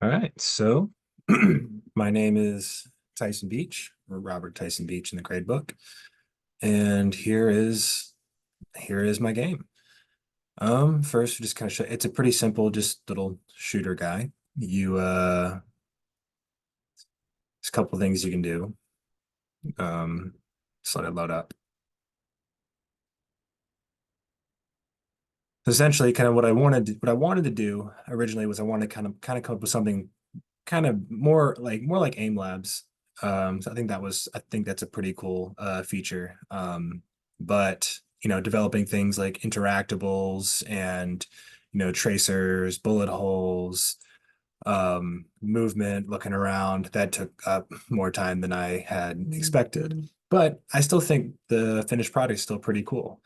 All right, so my name is Tyson Beach, or Robert Tyson Beach in the grade book, and here is my game. First, just kind of show. It's a pretty simple, just little shooter guy. There's a couple things you can do. Just let it load up. Essentially, kind of what I wanted to do originally was I wanted to kind of come up with something kind of more like Aim Labs. So I think that's a pretty cool feature. But developing things like interactables and tracers, bullet holes, movement, looking around, that took up more time than I had expected. But I still think the finished product is still pretty cool.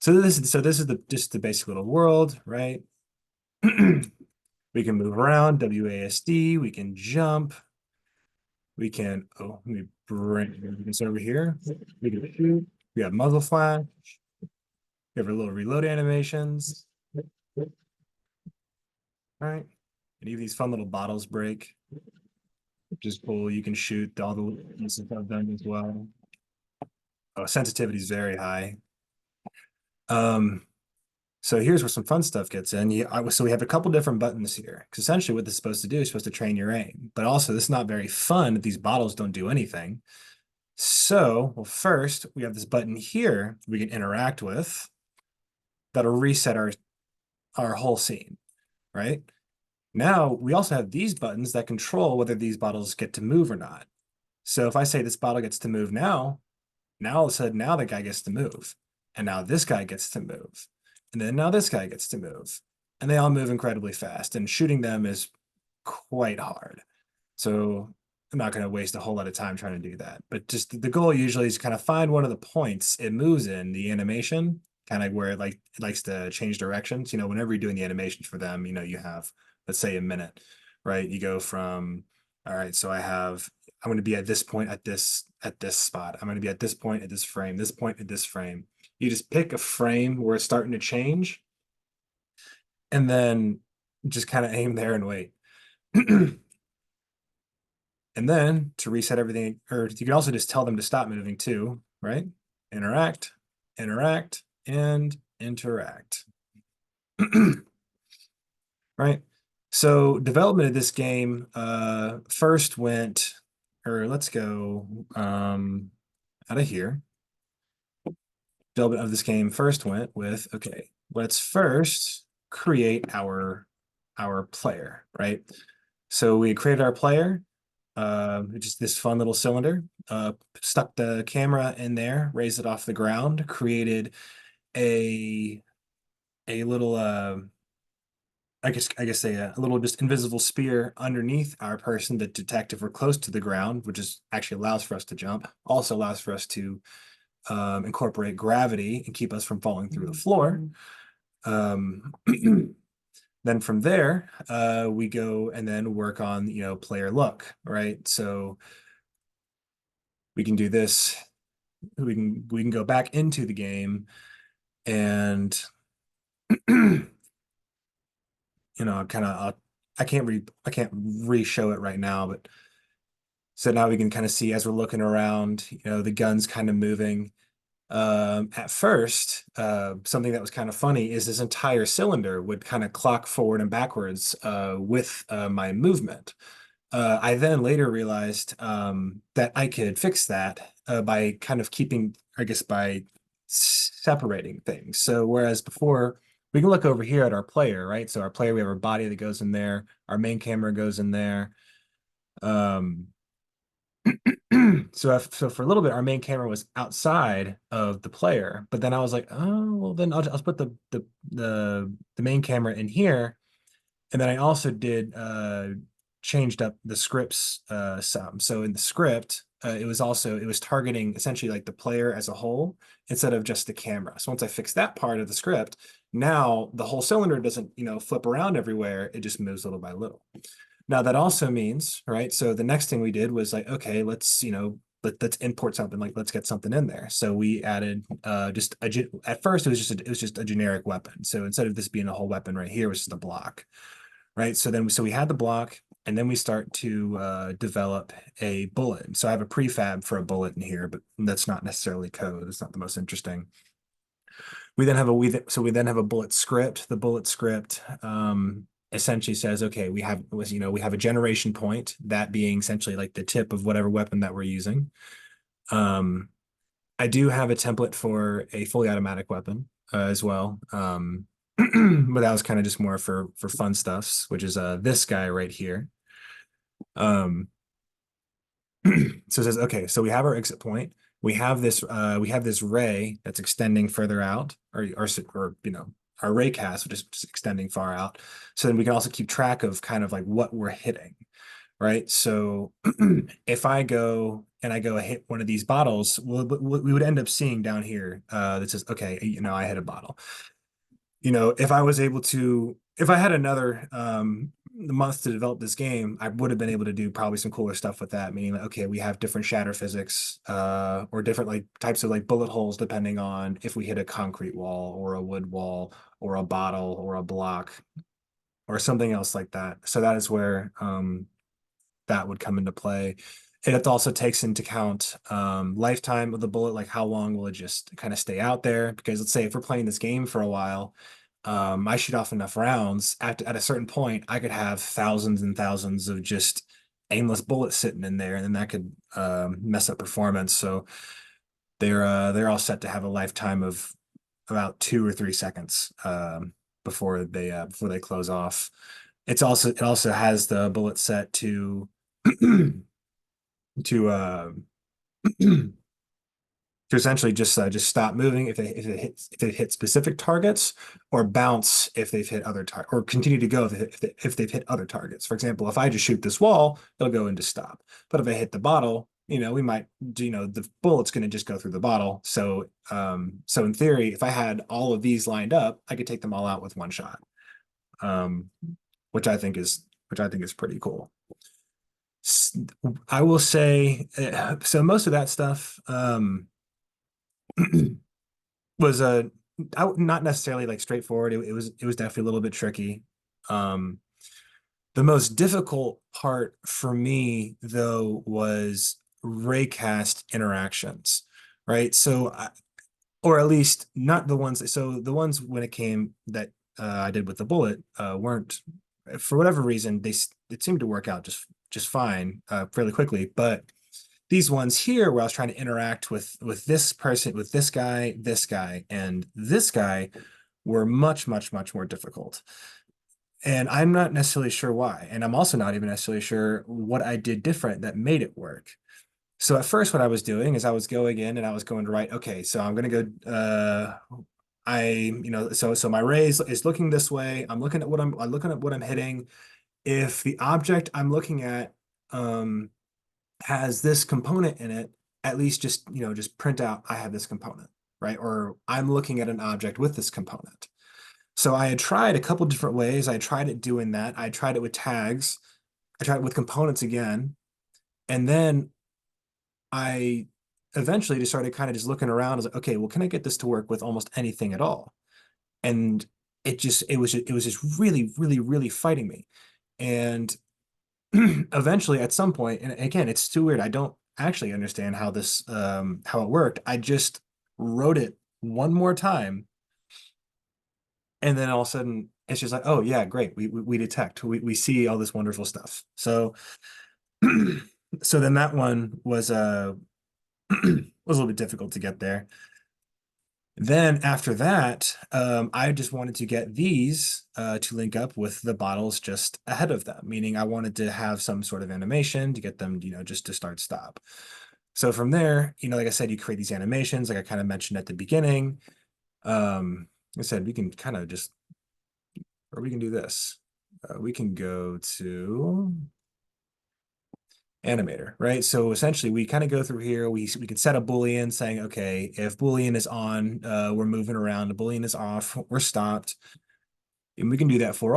So this is the just the basic little world, right? We can move around, WASD, we can jump, let me bring this over here. We can shoot, we have muzzle flash, we have our little reload animations. All right. And even these fun little bottles break, which is cool. You can shoot all the pieces of them as well. Oh, sensitivity is very high. Um, So here's where some fun stuff gets in. So we have a couple different buttons here. Because essentially what this is supposed to do is supposed to train your aim. But also this is not very fun if these bottles don't do anything. So, well, first we have this button here we can interact with that'll reset our whole scene, right? Now we also have these buttons that control whether these bottles get to move or not. So if I say this bottle gets to move now all of a sudden now the guy gets to move. And now this guy gets to move. And then now this guy gets to move. And they all move incredibly fast. And shooting them is quite hard. So I'm not going to waste a whole lot of time trying to do that. But just the goal usually is kind of find one of the points it moves in the animation, kind of where it likes to change directions. Whenever you're doing the animations for them, you have, let's say, a minute, right? You go from, all right, so I'm going to be at this point at this spot. I'm going to be at this point at this frame, this point at this frame. You just pick a frame where it's starting to change, and then just kind of aim there and wait. And then to reset everything, or you can also just tell them to stop moving too, right? Interact, interact, and interact. Right? So development of this game first went, or let's go out of here. Development of this game first went with, okay, let's first create our player, right? So we created our player, just this fun little cylinder, stuck the camera in there, raised it off the ground, created a little I guess a little just invisible spear underneath our person that detect if we're close to the ground, which is actually allows for us to jump, also allows for us to incorporate gravity and keep us from falling through the floor. Um, then from there, we go and then work on, player look, right? So we can do this. We can go back into the game and kind of I can't re-show it right now, but so now we can kind of see as we're looking around, the gun's kind of moving. At first, something that was kind of funny is this entire cylinder would kind of clock forward and backwards with my movement. I then later realized that I could fix that by kind of I guess, by separating things. So whereas before, we can look over here at our player, right? So our player, we have our body that goes in there, our main camera goes in there. Um, so for a little bit, our main camera was outside of the player, but then I was like, oh, well, then I'll put the main camera in here, and then I also did changed up the scripts some. So in the script, it was targeting essentially like the player as a whole instead of just the camera. So once I fixed that part of the script, now the whole cylinder doesn't flip around everywhere. It just moves little by little. Now that also means, right? So the next thing we did was like, okay, let's import something, like let's get something in there. So we added at first it was just a generic weapon. So instead of this being a whole weapon right here, it was just a block, right? So we had the block, and then we start to develop a bullet. So I have a prefab for a bullet in here, but that's not necessarily code. It's not the most interesting. We then have a bullet script. The bullet script essentially says, okay, we have a generation point, that being essentially like the tip of whatever weapon that we're using. I do have a template for a fully automatic weapon as well. But that was kind of just more for fun stuffs, which is this guy right here. Um, so it says, okay, so we have our exit point. We have this ray that's extending further out, or our ray cast, which is just extending far out. So then we can also keep track of kind of like what we're hitting, right? So if I go and I hit one of these bottles, we would end up seeing down here that says, okay, I hit a bottle. If I had another month to develop this game, I would have been able to do probably some cooler stuff with that. Meaning, like, okay, we have different shatter physics, or different like types of like bullet holes depending on if we hit a concrete wall or a wood wall or a bottle or a block or something else like that. So that is where that would come into play. It also takes into account lifetime of the bullet, like how long will it just kind of stay out there? Because let's say if we're playing this game for a while, I shoot off enough rounds, at a certain point, I could have thousands and thousands of just aimless bullets sitting in there, and then that could mess up performance. So they're all set to have a lifetime of about 2 or 3 seconds before they close off. It also has the bullet set to to to essentially just stop moving if they hit specific targets, or bounce if they've hit other targets, or continue to go if they've hit other targets. For example, if I just shoot this wall, it'll go into stop. But if I hit the bottle, we might the bullet's going to just go through the bottle. So in theory, if I had all of these lined up, I could take them all out with one shot. Which I think is pretty cool. I will say, so most of that stuff was not necessarily like straightforward. It was definitely a little bit tricky. The most difficult part for me though was raycast interactions, right? So or at least not the ones. So the ones when it came that I did with the bullet weren't, for whatever reason, it seemed to work out just fine fairly quickly. But these ones here, where I was trying to interact with this person, with this guy, and this guy, were much more difficult. And I'm not necessarily sure why. And I'm also not even necessarily sure what I did different that made it work. So at first, what I was doing is I was going in and I was going to write, okay, so I'm going to go, so my ray is looking this way. I'm looking at what I'm hitting. If the object I'm looking at has this component in it, at least just print out I have this component, right? Or I'm looking at an object with this component. So I had tried a couple different ways. I tried it doing that. I tried it with tags. I tried it with components again. And then I eventually just started kind of just looking around. I was like, okay, well, can I get this to work with almost anything at all? And it was just really fighting me. And eventually at some point, and again, it's too weird. I don't actually understand how how it worked. I just wrote it one more time, and then all of a sudden it's just like, oh yeah, great. We detect, we see all this wonderful stuff. So so then that one was was a little bit difficult to get there. Then after that, I just wanted to get these to link up with the bottles just ahead of them, meaning I wanted to have some sort of animation to get them, just to start stop. So from there, like I said, you create these animations, like I kind of mentioned at the beginning. I said we can kind of just, or we can do this. We can go to animator, right? So essentially we kind of go through here, we can set a Boolean saying, okay, if Boolean is on, we're moving around, the Boolean is off, we're stopped. And we can do that for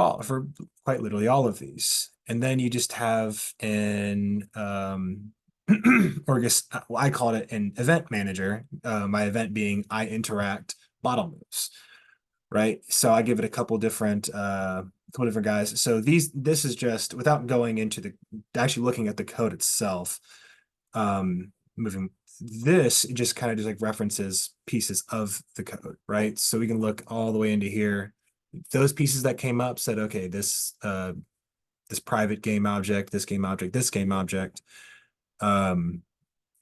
quite literally all of these. And then you just have an or I guess I called it an event manager, my event being I interact bottle moves, right? So I give it a couple different couple different guys. So this is just without going into the actually looking at the code itself. Moving this, it just kind of just like references pieces of the code, right? So we can look all the way into here. Those pieces that came up said, okay, this private game object, this game object, this game object.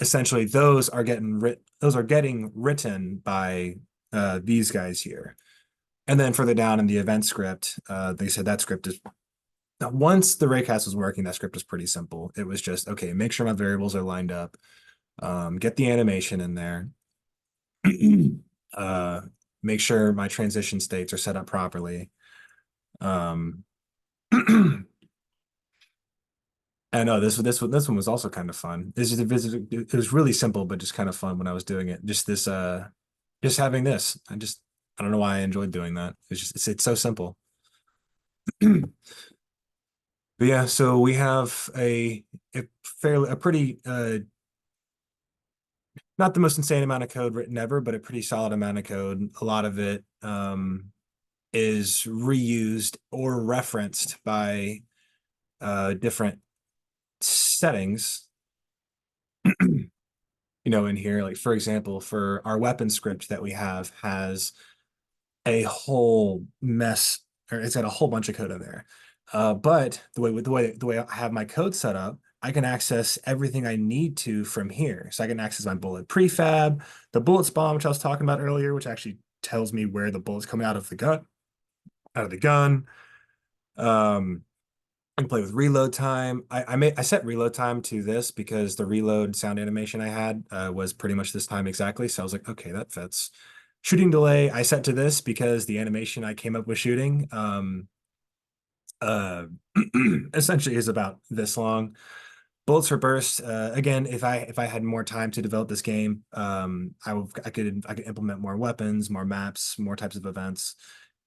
Essentially, those are getting written by these guys here. And then further down in the event script, they said that script is once the raycast was working, that script was pretty simple. It was just, okay, make sure my variables are lined up, get the animation in there, make sure my transition states are set up properly. I know this one was also kind of fun. It was really simple, but just kind of fun when I was doing it. Just having this. I don't know why I enjoyed doing that. It's so simple. But yeah, so we have a pretty not the most insane amount of code written ever, but a pretty solid amount of code. A lot of it is reused or referenced by different settings. In here, like for example, for our weapon script that we have has a whole mess, or it's got a whole bunch of code in there. But the way I have my code set up, I can access everything I need to from here. So I can access my bullet prefab, the bullet spawn, which I was talking about earlier, which actually tells me where the bullet's coming out of the gun. I can play with reload time. I set reload time to this because the reload sound animation I had was pretty much this time exactly. So I was like, okay, that fits. Shooting delay, I set to this because the animation I came up with shooting uh essentially is about this long. Bullets for burst. Again, if I had more time to develop this game, I could implement more weapons, more maps, more types of events.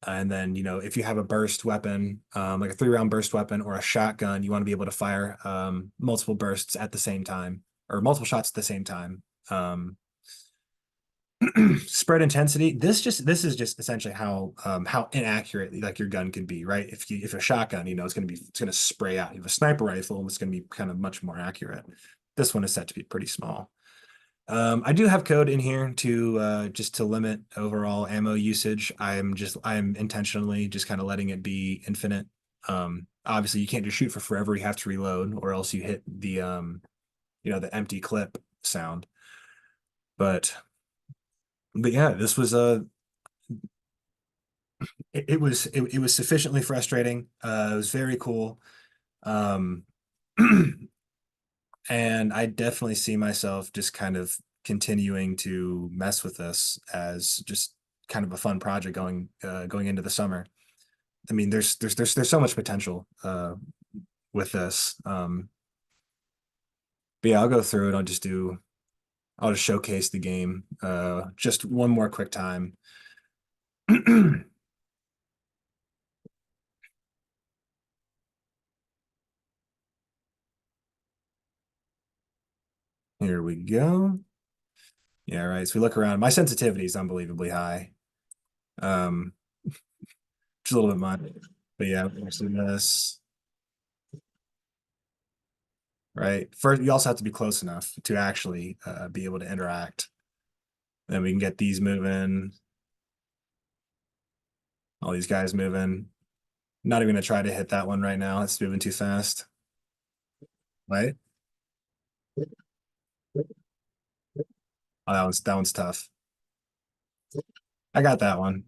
And then, if you have a burst weapon, like a 3-round burst weapon or a shotgun, you want to be able to fire multiple bursts at the same time or multiple shots at the same time. Spread intensity. This is just essentially how inaccurate like your gun can be, right? If a shotgun, it's gonna spray out. You have a sniper rifle, it's gonna be kind of much more accurate. This one is set to be pretty small. I do have code in here to just to limit overall ammo usage. I am intentionally just kind of letting it be infinite. Obviously you can't just shoot for forever, you have to reload or else you hit the empty clip sound. But yeah, this was it was sufficiently frustrating. It was very cool. Um and I definitely see myself just kind of continuing to mess with this as just kind of a fun project going into the summer. I mean, there's so much potential with this. But yeah, I'll go through it. I'll just showcase the game just one more quick time. Here we go. Yeah, right. So we look around. My sensitivity is unbelievably high. Um, just a little bit much. But yeah, actually this, right? First, you also have to be close enough to actually be able to interact. Then we can get these moving, all these guys moving. Not even gonna try to hit that one right now. It's moving too fast. Right? Oh, that one's tough. I got that one.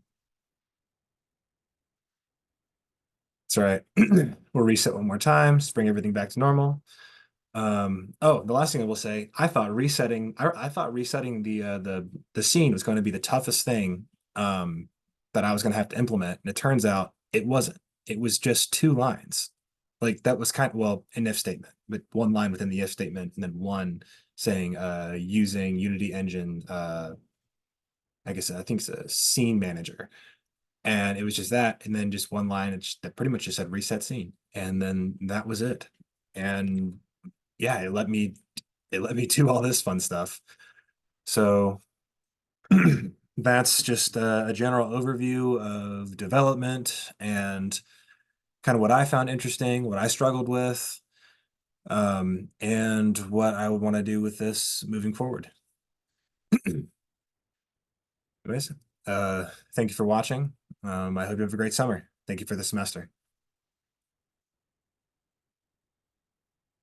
That's right. We'll reset one more time, just bring everything back to normal. Oh, the last thing I will say, I thought resetting the scene was going to be the toughest thing that I was going to have to implement, and it turns out it wasn't. It was just 2 lines. Like that was kind of, well, an if statement, but one line within the if statement, and then one saying using Unity Engine, I think it's a scene manager, and it was just that, and then just one line that pretty much just said reset scene, and then that was it. And yeah, it let me do all this fun stuff. So that's just a general overview of development and kind of what I found interesting, what I struggled with, and what I would want to do with this moving forward. Anyways, thank you for watching. I hope you have a great summer. Thank you for the semester.